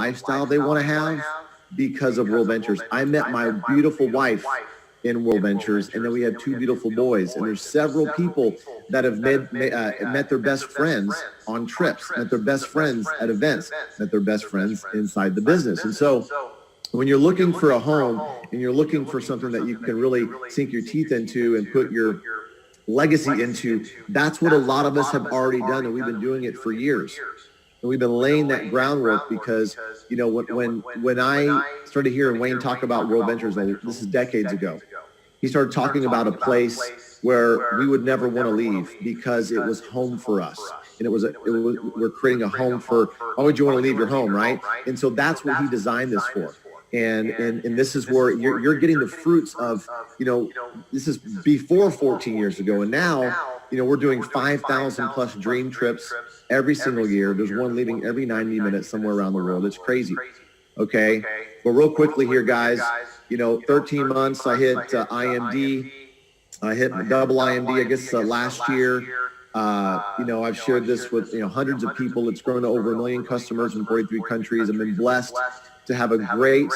lifestyle they want to have because of World Ventures. I met my beautiful wife in World Ventures, and then we had two beautiful boys. And there's several people that have met their best friends on trips, met their best friends at events, met their best friends inside the business. And so when you're looking for a home and you're looking for something that you can really sink your teeth into and put your legacy into, that's what a lot of us have already done, and we've been doing it for years. And we've been laying that groundwork because, you know, when I started hearing Wayne talk about World Ventures, this is decades ago, he started talking about a place where we would never want to leave because it was home for us. And we're creating a home for, why would you want to leave your home, right? And so that's what he designed this for. And this is where you're getting the fruits of, you know, this is before 14 years ago. And now, you know, we're doing 5,000 plus dream trips every single year. There's one leaving every 90 minutes somewhere around the world. It's crazy. Okay. But real quickly here, guys, you know, 13 months, I hit IMD. I hit double IMD, I guess, last year. You know, I've shared this with, you know, hundreds of people. It's grown to over 1 million customers in 43 countries. I've been blessed to have a great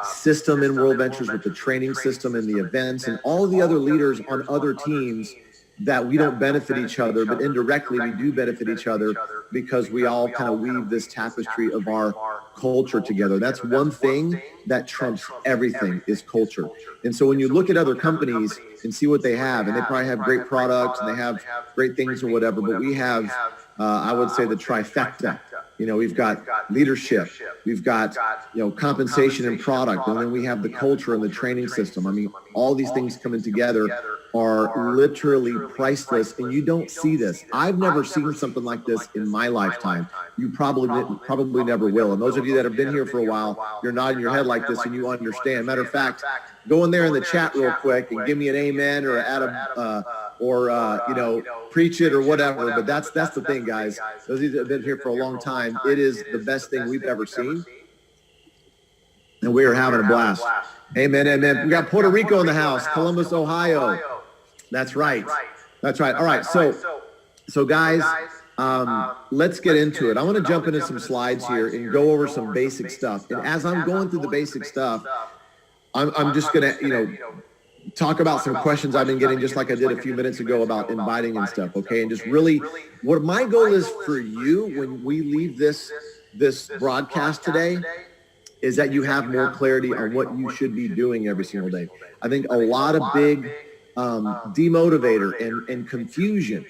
system in World Ventures with the training system and the events and all of the other leaders on other teams that we don't benefit each other, but indirectly we do benefit each other because we all kind of weave this tapestry of our culture together. That's one thing that trumps everything is culture. And so when you look at other companies and see what they have, and they probably have great products and they have great things or whatever, but we have, I would say, the trifecta. You know, we've got leadership, we've got, you know, compensation and product, and then we have the culture and the training system. I mean, all these things coming together are literally priceless, and you don't see this. I've never seen something like this in my lifetime. You probably never will. And those of you that have been here for a while, you're nodding your head like this and you understand. Matter of fact, go in there in the chat real quick and give me an amen or Adam you know, preach it or whatever. But that's the thing, guys. Those of you that have been here for a long time, it is the best thing we've ever seen. And we are having a blast. Amen, amen. We got Puerto Rico in the house, Columbus, Ohio. That's right. That's right. All right. So guys, let's get into it. I want to jump into some slides here and go over some basic stuff. And as I'm going through the basic stuff, I'm just going to, you know, talk about some questions I've been getting, just like I did a few minutes ago about inviting and stuff. Okay. And just really what my goal is for you when we leave this broadcast today is that you have more clarity on what you should be doing every single day. I think a lot of big demotivator and confusion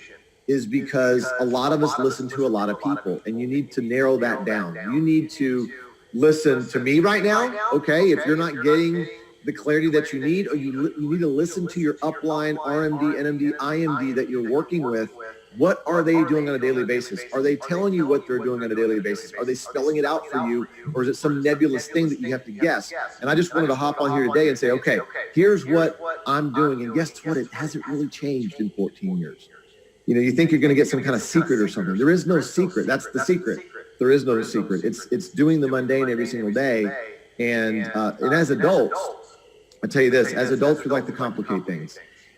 is because a lot of us listen to a lot of people, and you need to narrow that down. You need to listen to me right now. Okay. If you're not getting the clarity that you need, or you need to listen to your upline, RMD, NMD, IMD that you're working with. What are they doing on a daily basis? Are they telling you what they're doing on a daily basis? Are they spelling it out for you? Or is it some nebulous thing that you have to guess? And I just wanted to hop on here today and say, okay, here's what I'm doing. And guess what? It hasn't really changed in 14 years. You know, you think you're going to get some kind of secret or something. There is no secret. That's the secret. There is no secret. It's doing the mundane every single day. And as adults, I tell you this, as adults, we like to complicate things.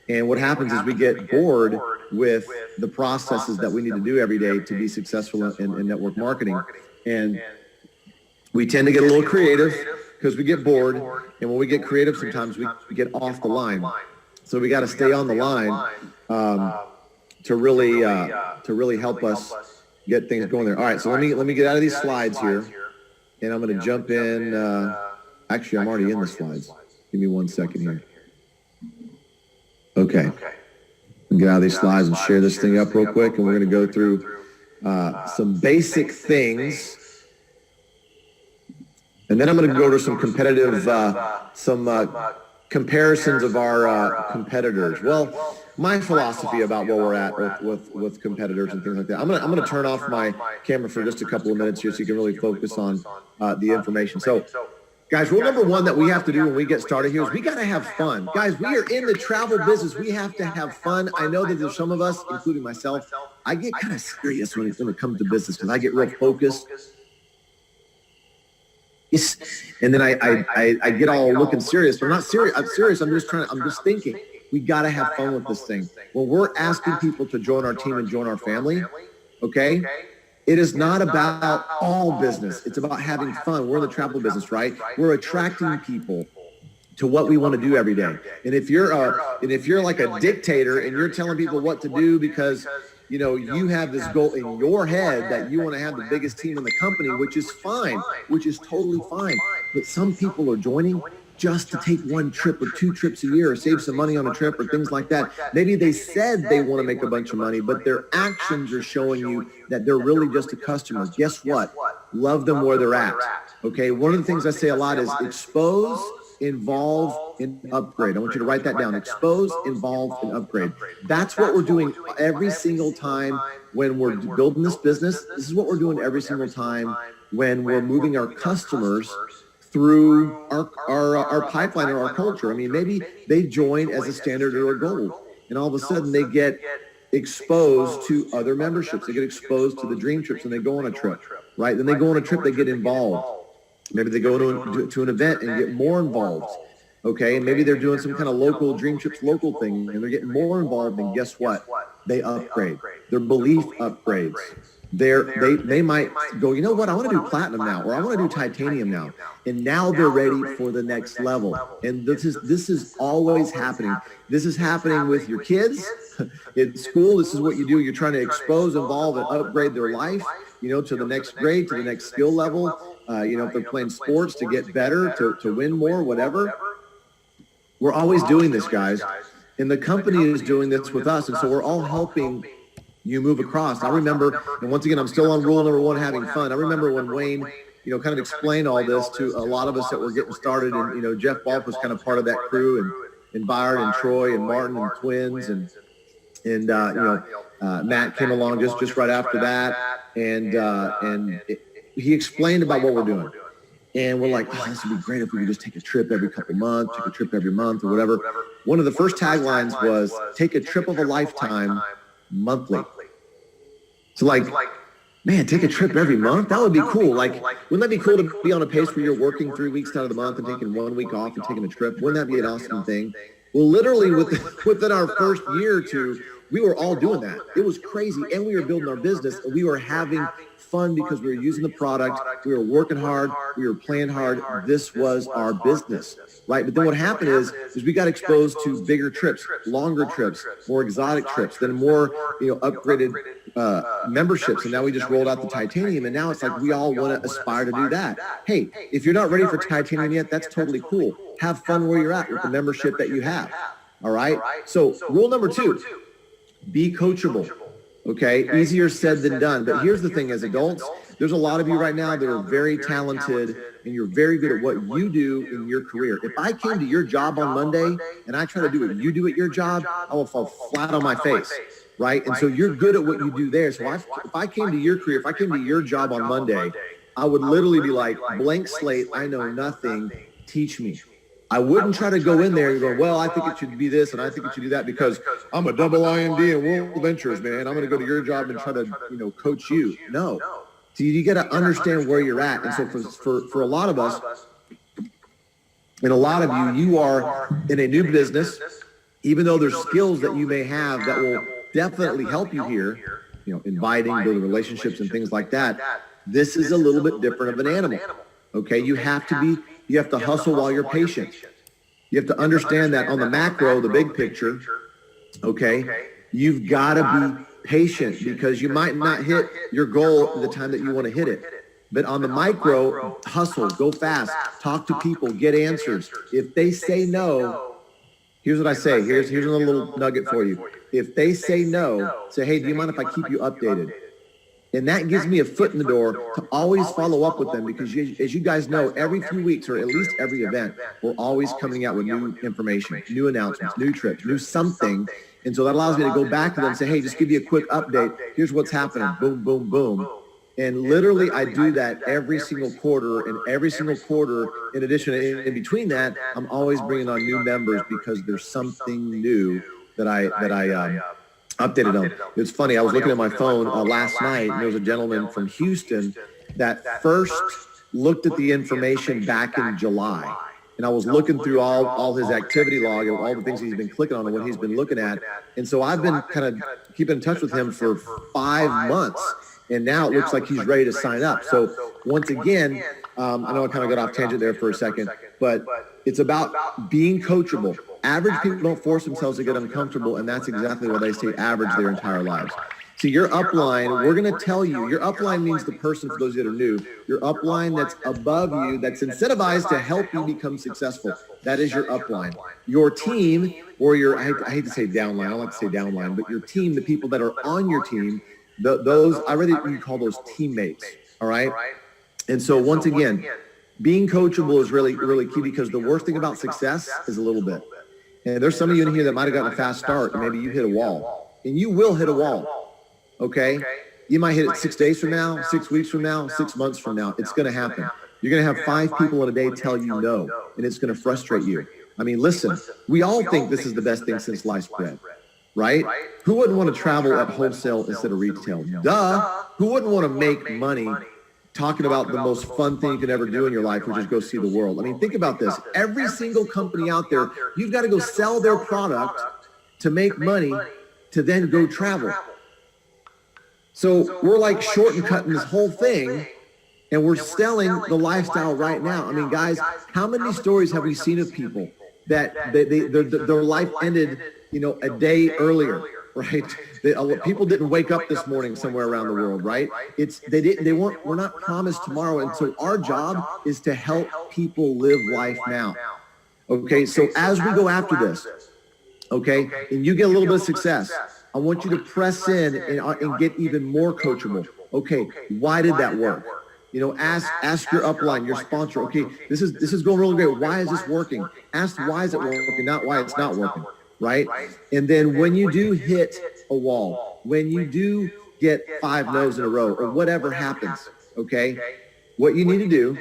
And what happens is we get bored with the processes that we need to do every day to be successful in network marketing. And we tend to get a little creative because we get bored. And when we get creative, sometimes we get off the line. So we got to stay on the line to really help us get things going there. All right, so let me get out of these slides here. And I'm going to jump in. Actually, I'm already in the slides. Give me 1 second here. Okay. Get out of these slides and share this thing up real quick, and we're going to go through some basic things. And then I'm going to go to some competitive, comparisons of our competitors. Well, my philosophy about where we're at with competitors and things like that. I'm going to turn off my camera for just a couple of minutes here so you can really focus on the information. So, guys, rule number one that we have to do when we get started here is we got to have fun. Guys, we are in the travel business. We have to have fun. I know that there's some of us, including myself, I get kind of serious when it comes to business because I get real focused. And then I get all looking serious. But I'm not serious. I'm serious. I'm just thinking. We got to have fun with this thing. When we're asking people to join our team and join our family, okay, It is not about all business. It's about having fun. We're in the travel business, right? We're attracting people to what we want to do every day. And if you're like a dictator and you're telling people what to do because you have this goal in your head that you want to have the biggest team in the company, which is fine, which is totally fine. But some people are joining just to take one trip or 2 trips a year or save some money on a trip or things like that. Maybe they said they want to make a bunch of money, but their actions are showing you that they're really just a customer. Guess what? Love them where they're at. Okay. One of the things I say a lot is expose, involve, and upgrade. I want you to write that down. Expose, involve, and upgrade. That's what we're doing every single time when we're building this business. This is what we're doing every single time when we're moving our customers through our pipeline or our culture. I mean, maybe they join as a standard or a gold, and all of a sudden they get exposed to other memberships. They get exposed to the dream trips, and they go on a trip, right? Then they go on a trip, they get involved. Maybe they go to an event and get more involved, okay? And maybe they're doing some kind of local dream trips, local thing, and they're getting more involved. And guess what? They upgrade. Their belief upgrades. They might go, you know what? I want to do platinum now, or I want to do titanium now. And now they're ready for the next level. And this is always happening. This is happening with your kids in school. This is what you do. You're trying to expose, involve, and upgrade their life, to the next grade, to the next skill level. If they're playing sports to get better, to win more, whatever. We're always doing this, guys. And the company is doing this with us. And so we're all helping you move across. I remember, and once again, I'm still on rule number 1, having fun. I remember when Wayne, kind of explained all this to a lot of us that were getting started. And, Jeff Balk was kind of part of that crew, and Byard and Troy and Martin and twins. And Matt came along just right after that. And he explained about what we're doing. And we're like, oh, this would be great if we could just take a trip every couple months, take a trip every month or whatever. One of the first taglines was, take a trip of a lifetime monthly. So man, take a trip every month? That would be cool. Wouldn't that be cool to be on a pace where you're working 3 weeks out of the month and taking 1 week off and taking a trip? Wouldn't that be an awesome thing? Well, literally within our first year or two, we were all doing that. It was crazy. And we were building our business, and we were having fun because we were using the product. We were working hard. We were playing hard. This was our business, right? But then what happened is we got exposed to bigger trips, longer trips, more exotic trips, then more, upgraded memberships. And now we just rolled out the titanium. And now it's like we all want to aspire to do that. Hey, if you're not ready for titanium yet, that's totally cool. Have fun where you're at with the membership that you have. All right. So rule number 2, be coachable. Okay, easier said than done. But here's the thing, as adults, there's a lot of you right now that are very talented and you're very good at what you do in your career. If I came to your job on Monday and I try to do what you do at your job, I will fall flat on my face, right? And so you're good at what you do there. So if I came to your career, if I came to your job on Monday, I would literally be like, blank slate, I know nothing, teach me. I wouldn't try to go in there and go, well, I think it should be this and I think it should do that because I'm a double IMD in World Ventures, man. I'm going to go to your job and try to, coach you. No. So you got to understand where you're at. And so for a lot of us, and a lot of you are in a new business, even though there's skills that you may have that will definitely help you here, inviting, building relationships and things like that. This is a little bit different of an animal. Okay. You have to hustle while you're patient. You have to understand that on the macro, the big picture, okay, you've got to be patient because you might not hit your goal at the time that you want to hit it. But on the micro, hustle, go fast, talk to people, get answers. If they say no, here's what I say. Here's a little nugget for you. If they say no, say, hey, do you mind if I keep you updated? And that gives me a foot in the door to always follow up with them because as you guys know, every few weeks or at least every event, we're always coming out with new information, new announcements, new trips, new something. And so that allows me to go back to them and say, hey, just give you a quick update. Here's what's happening. Boom, boom, boom. And literally I do that every single quarter, and every single quarter, in addition, in between that, I'm always bringing on new members because there's something new that I updated on. It's funny. I was looking at my phone last night, and there was a gentleman from Houston that first looked at the information back in July. And I was looking through all his activity log and all the things he's been clicking on and what he's been looking at. And so I've been kind of keeping in touch with him for 5 months. And now it looks like he's ready to sign up. So once again, I know I kind of got off tangent there for a second, but it's about being coachable. Average people don't force themselves to get uncomfortable, and that's exactly why they stay average their entire lives. So your upline, we're going to tell you, your upline means the person, for those that are new, your upline that's above you, that's incentivized to help you become successful. That is your upline. Your team, or your, I hate to say downline, I don't like to say downline, but your team, the people that are on your team, those, I rather you call those teammates, all right? And so once again, being coachable is really, really key, because the worst thing about success is a little bit. And there's some of you in here that might have gotten a fast start, and maybe you hit a wall. And you will hit a wall, okay? You might hit it 6 days from now, 6 weeks from now, 6 months from now. It's going to happen. You're going to have 5 people in a day tell you no, and it's going to frustrate you. I mean, listen, we all think this is the best thing since sliced bread, right? Who wouldn't want to travel at wholesale instead of retail? Duh. Who wouldn't want to make money talking about the most fun thing you can ever do in your life, which is go see the world? I mean, think about this. Every single company out there, you've got to go sell their product to make money to then go travel. So we're like shortcutting this whole thing, and we're selling the lifestyle right now. I mean, guys, how many stories have we seen of people that their life ended, you know, a day earlier, right? People didn't wake up this morning somewhere around the world, right? We're not promised tomorrow. And so our job is to help people live life now. Okay. So as we go after this, okay, and you get a little bit of success, I want you to press in and get even more coachable. Okay. Why did that work? You know, ask your upline, your sponsor, okay, this is going really great. Why is this working? Ask why is it working, not why it's not working, right? And then when you do hit a wall, when you do get 5 no's in a row, or whatever happens, okay, what you need to do,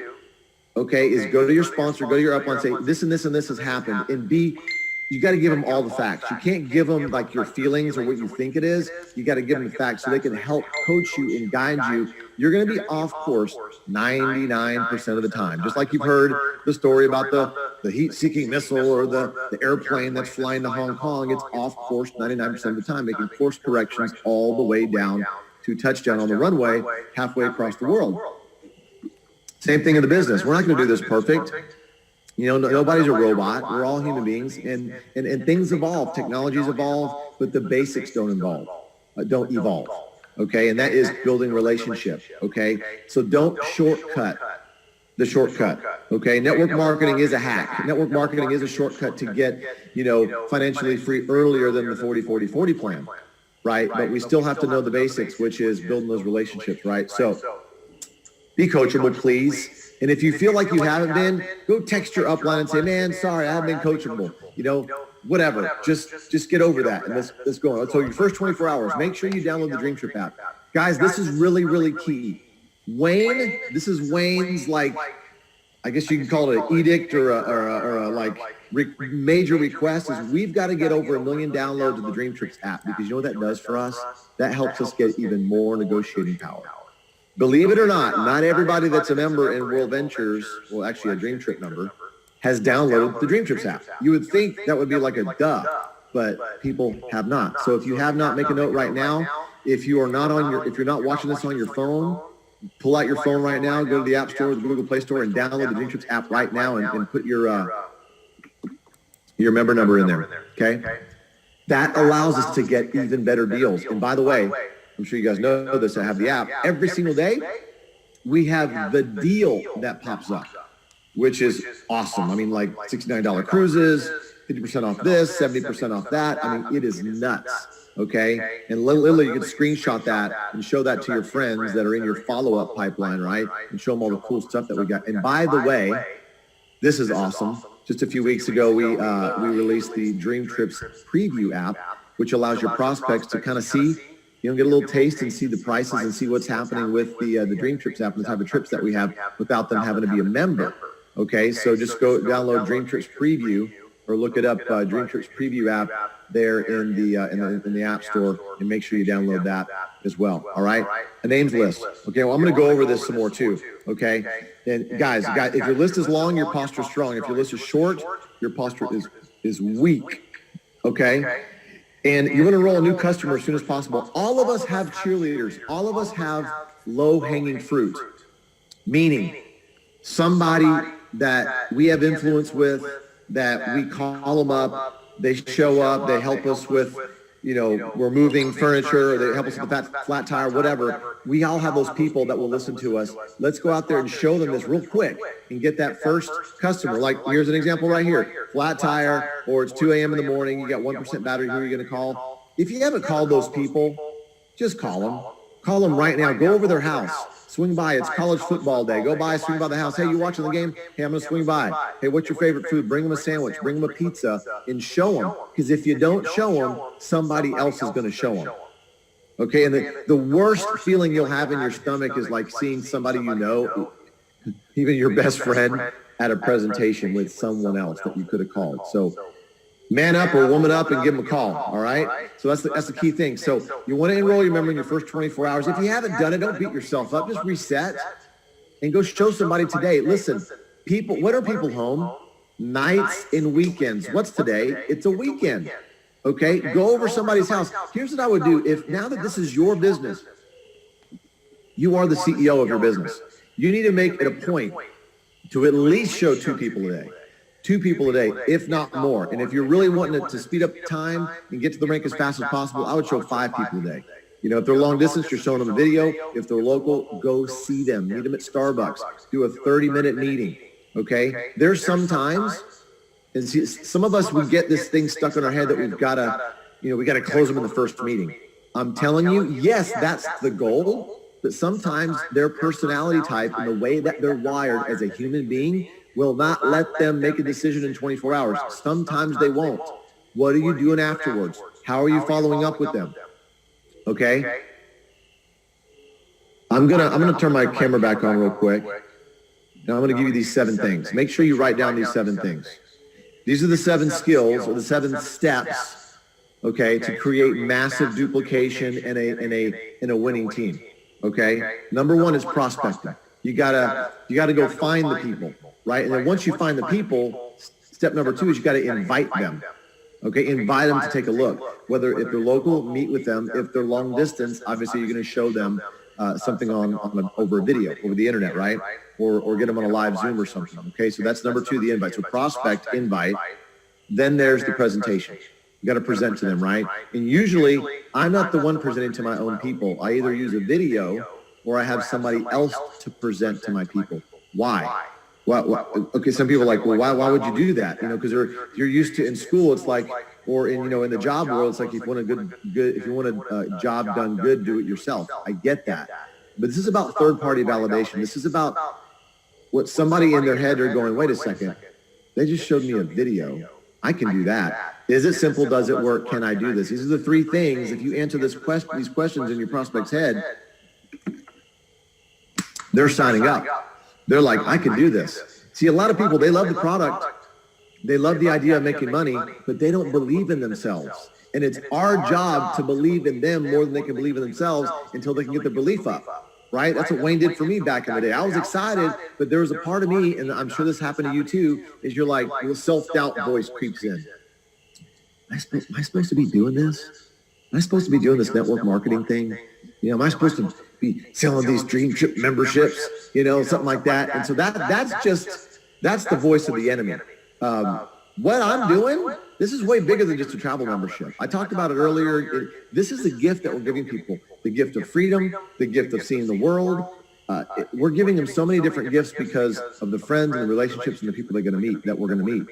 okay, is go to your sponsor, go to your upline, say this and this and this has happened, and you got to give them all the facts. You can't give them like your feelings or what you think it is. You got to give them the facts so they can help coach you and guide you. You're going to be off course 99% of the time. Just like you've heard the story about the heat-seeking missile or the airplane that's flying to Hong Kong. It's off course 99% of the time, making course corrections all the way down to touchdown on the runway halfway across the world. Same thing in the business. We're not going to do this perfect. You know, nobody's a robot. We're all human beings, and things evolve. Technologies evolve, but the basics don't evolve. Okay, and that is building relationship. Okay, so don't shortcut the shortcut. Okay, network marketing is a hack. Network marketing is a shortcut to get, you know, financially free earlier than the 40-40-40 plan, right? But we still have to know the basics, which is building those relationships, right? So be coachable, please. And if you feel like you haven't been, go text your upline and say, man, sorry, I haven't been coachable. You know, whatever. Just get over that, and let's go on. So your first 24 hours, make sure you download the Dream Trip app. Guys, this is really, really key. Wayne, this is Wayne's, like, I guess you can call it an edict or a major request, is we've got to get over 1 million downloads of the Dream Trips app, because you know what that does for us? That helps us get even more negotiating power. Believe it or not everybody that's a member in World Ventures, well, actually a Dream Trip member, has downloaded the Dream Trips app. You would think that would be like a duh, but people have not. So if you have not, make a note right now. If you're not watching this on your phone, pull out your phone right now, go to the App Store, the Google Play Store, and download the Dream Trips app right now, and put your member number in there. Okay, that allows us to get even better deals. And by the way, I'm sure you guys know this, I have the app. Every single day, we have the deal that pops up, which is awesome. I mean, like $69 cruises, 50% off this, 70% off that. I mean, it is nuts, okay? And literally, you can screenshot that and show that to your friends that are in your follow-up pipeline, right? And show them all the cool stuff that we got. And by the way, this is awesome. Just a few weeks ago, we released the Dream Trips Preview app, which allows your prospects to kind of see, you know, get a little taste and see the prices and see what's happening with the Dream Trips app and the type of trips that we have without them having to be a member. Okay, so just go download Dream Trips Preview, or look it up, Dream Trips Preview app there in the App Store, and make sure you download that as well. All right, a names list. Okay, well, I'm going to go over this some more too. Okay, and guys, if your list is long, your posture is strong. If your list is short, your posture is weak. Okay. And you want to enroll a new customer as soon as possible. All of us have cheerleaders. All of us have low-hanging fruit, meaning somebody that we have influence with, that we call them up, they show up, they help us with, you know, we're moving furniture, or they help us with the flat tire, whatever. We all have those people that will listen to us. Let's go out there and show them this real quick and get that first customer. Like, here's an example right here. Flat tire, or it's 2 a.m. in the morning, you got 1% battery, who are you going to call? If you haven't called those people, just call them. Call them right now. Go over their house. Swing by. It's college football day. Go by, swing by the house. Hey, you watching the game? Hey, I'm going to swing by. Hey, what's your favorite food? Bring them a sandwich. Bring them a pizza and show them. Because if you don't show them, somebody else is going to show them. Okay, and the worst feeling you'll have in your stomach is like seeing somebody you know, even your best friend, at a presentation with someone else that you could have called. So man up or woman up and give them a call, all right? So that's the key thing. So you want to enroll your member in your first 24 hours. If you haven't done it, don't beat yourself up. Just reset and go show somebody today. Listen, people, when are people home? Nights and weekends. What's today? It's a weekend, okay? Go over somebody's house. Here's what I would do. If now that this is your business, you are the CEO of your business, you need to make it a point to at least show 2 people a day. 2 people a day, if not more. And if you're really wanting it to speed up time and get to the rank as fast as possible, I would show 5 people a day. You know, if they're long distance, you're showing them a video. If they're local, go see them. Meet them at Starbucks. Do a 30-minute meeting, okay? There's sometimes, and see, some of us, we get this thing stuck in our head that we've got to, you know, we got to close them in the first meeting. I'm telling you, yes, that's the goal, but sometimes their personality type and the way that they're wired as a human being will not let them make a decision in 24 hours. Sometimes they won't. What are you doing afterwards? How are you following up with them? Okay? I'm gonna turn my camera back on real quick. Now I'm gonna give you these 7 things. Make sure you write down these 7 things. These are the 7 skills or the 7 steps, okay, to create massive duplication in a winning team. Okay? Number 1 is prospecting. You gotta go find the people. Right? And then once you find the people, step number 2 is you got to invite them. Okay? Invite them to take a look. Whether if they're local, meet with them. If they're long distance, obviously you're going to show them something over a video, over the internet, right? Or get them on a live Zoom or something. Okay? So that's number 2, the invite. So prospect, invite. Then there's the presentation. You got to present to them, right? And usually I'm not the one presenting to my own people. I either use a video or I have somebody else to present to my people. Why? Well, okay, some people are like, well, why would you do that? You know, because you're used to in school, it's like, or in the job world, it's like if you want a job done good, do it yourself. I get that, but this is about third-party validation. This is about what somebody in their head are going. Wait a second, they just showed me a video. I can do that. Is it simple? Does it work? Can I do this? These are the 3 things. If you answer these questions in your prospect's head, they're signing up. They're like, I can do this. See, a lot of people, they love the product. They love the idea of making money, but they don't believe in themselves. And it's our job to believe in them more than they can believe in themselves until they can get their belief up, right? That's what Wayne did for me back in the day. I was excited, but there was a part of me, and I'm sure this happened to you too, is you're like, the self-doubt voice creeps in. Am I supposed to be doing this? Am I supposed to be doing this network marketing thing? You know, am I supposed to be selling these dream trip memberships, you know, something like that? And so that's the voice of the enemy. What I'm doing, this is way bigger than just a travel membership. I talked about it earlier. This is the gift that we're giving people, the gift of freedom, the gift of seeing the world. We're giving them so many different gifts because of the friends and the relationships and the people they're going to meet, that we're going to meet,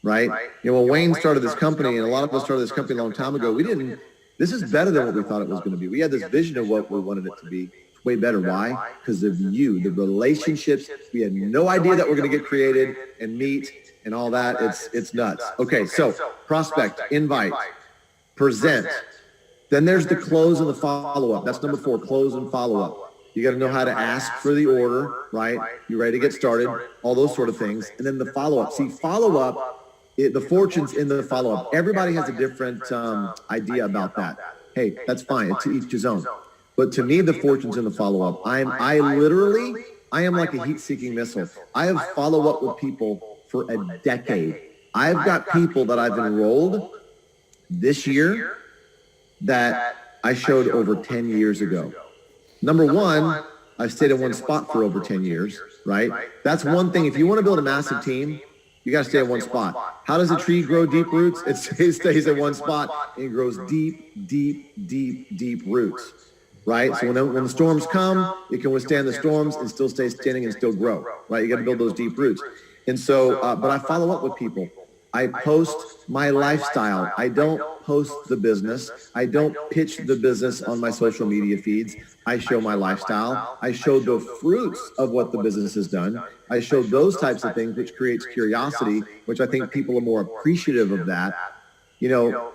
right? You know, when Wayne started this company, and a lot of us started this company a long time ago, this is better than what we thought it was going to be. We had this vision of what we wanted it to be. It's way better. Why? Because of you, the relationships. We had no idea that we're going to get created and meet and all that. It's nuts. Okay, so prospect, invite, present. Then there's the close and the follow-up. That's number 4, close and follow-up. You got to know how to ask for the order, right? You ready to get started? All those sort of things. And then the follow-up. See, follow-up, the fortune's in the follow-up. Everybody has a different idea about that. Hey, that's fine. To each his own. But to me, the fortune's in the follow-up. I am like a heat-seeking missile. I have follow-up with people for a decade. I've got people that I've enrolled this year that I showed over 10 years ago. Number one, I've stayed in one spot for over 10 years, right? That's one thing. If you want to build a massive team, you got to stay in one spot. How does a tree grow deep roots? It stays in one spot and grows deep, deep, deep, deep roots, right? So when the storms come, it can withstand the storms and still stay standing and still grow, right? You got to build those deep roots. And so, but I follow up with people. I post my lifestyle. I don't post the business. I don't pitch the business on my social media feeds. I show my lifestyle. I show the fruits of what the business has done. I show those types of things, which creates curiosity, which I think people are more appreciative of that. You know,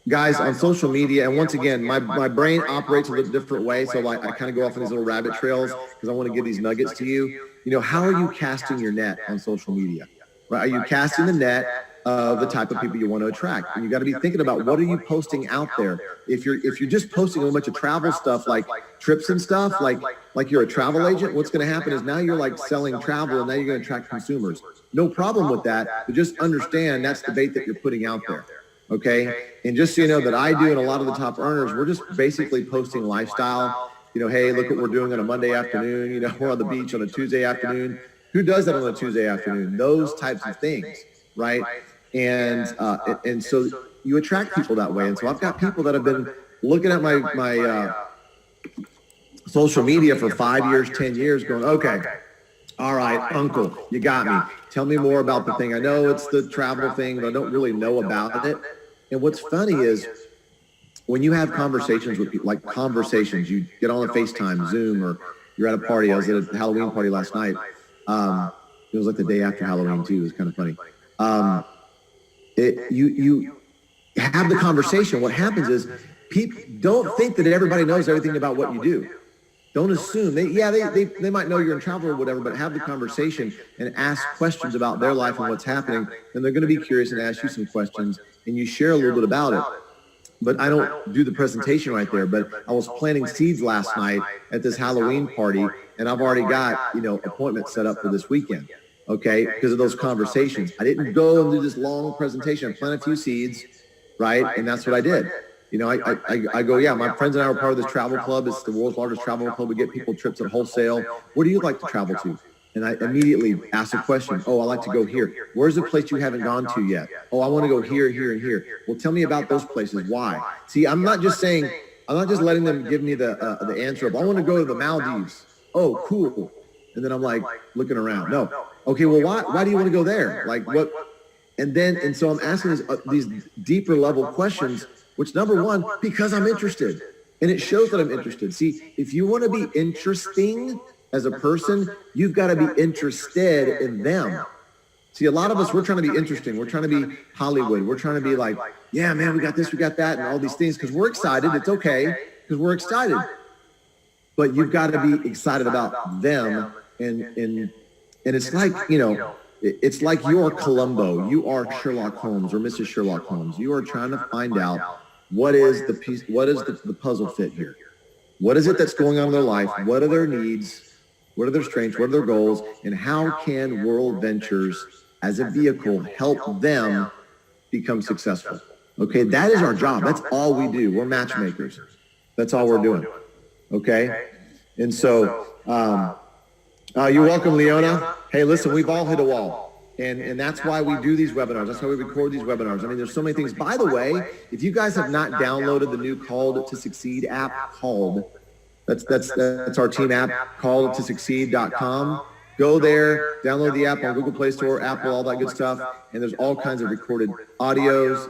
guys, on social media, and once again, my brain operates a little different way, so I kind of go off on these little rabbit trails because I want to give these nuggets to you. You know, how are you casting your net on social media? Right? Are you casting the net of the type of people you want to attract? And you got to be thinking about, what are you posting out there? If you're just posting a bunch of travel stuff, like trips and stuff, like you're a travel agent, what's going to happen is now you're like selling travel, and now you're going to attract consumers. No problem with that, but just understand that's the bait that you're putting out there. Okay. And just so you know that I do, and a lot of the top earners, we're just basically posting lifestyle. You know, hey, look what we're doing on a Monday afternoon. You know, we're on the beach on a Tuesday afternoon. Who does that on a Tuesday afternoon? Those types of things, right? And so you attract people that way. And so I've got people that have been looking at my social media for 5 years, 10 years, going, okay, all right, uncle, you got me. Tell me more about the thing. I know it's the travel thing, but I don't really know about it. And what's funny is when you have conversations with people, like conversations, you get on a FaceTime, Zoom, or you're at a party. I was at a Halloween party last night. It was like the day after Halloween too. It was kind of funny. You have the conversation. What happens is people don't think that everybody knows everything about what you do. Don't assume. They might know you're in travel or whatever, but have the conversation and ask questions about their life and what's happening. And they're going to be curious and ask you some questions, and you share a little bit about it. But I don't do the presentation right there. But I was planting seeds last night at this Halloween party, and I've already got, appointments set up for this weekend. Okay, because of those conversations. I didn't go and do this long presentation. I planted a few seeds, right? And that's what I did. I go, yeah, my friends and I were part of this travel club. It's the world's largest travel club. We get people trips at wholesale. Where do you like to travel to? And I immediately ask a question. Oh, I like to go here. Where's the place you haven't gone to yet? Oh, I want to go here, here, and here. Well, tell me about those places. Why? See, I'm not just letting them give me the answer of, I want to go to the Maldives. Oh, cool. And then I'm like looking around. No. Okay, well, why do you want to go there? Like what? And so I'm asking these deeper level questions, which number one, because I'm interested. And it shows that I'm interested. See, if you want to be interesting as a person, you've got to be interested in them. See, a lot of us, we're trying to be interesting. We're trying to be Hollywood. We're trying to be like, yeah, man, we got this, we got that, and all these things, because we're excited. It's okay, because we're excited. But you've got to be excited about them. And it's like, it's like you're Columbo. You are Sherlock Holmes or Mrs. Sherlock Holmes. You are trying to find out what is the puzzle fit here? What is it that's going on in their life? What are their needs? What are their strengths? What are their goals? And how can World Ventures as a vehicle help them become successful? Okay, that is our job. That's all we do. We're matchmakers. That's all we're doing. Okay? And so, you're welcome, Leona. Hey, listen, we've all hit a wall. And that's why we do these webinars. That's why we record these webinars. I mean, there's so many things. By the way, if you guys have not downloaded the new Called to Succeed app, that's our team app, calledtosucceed.com. Go there, download the app on Google Play Store, Apple, all that good stuff. And there's all kinds of recorded audios,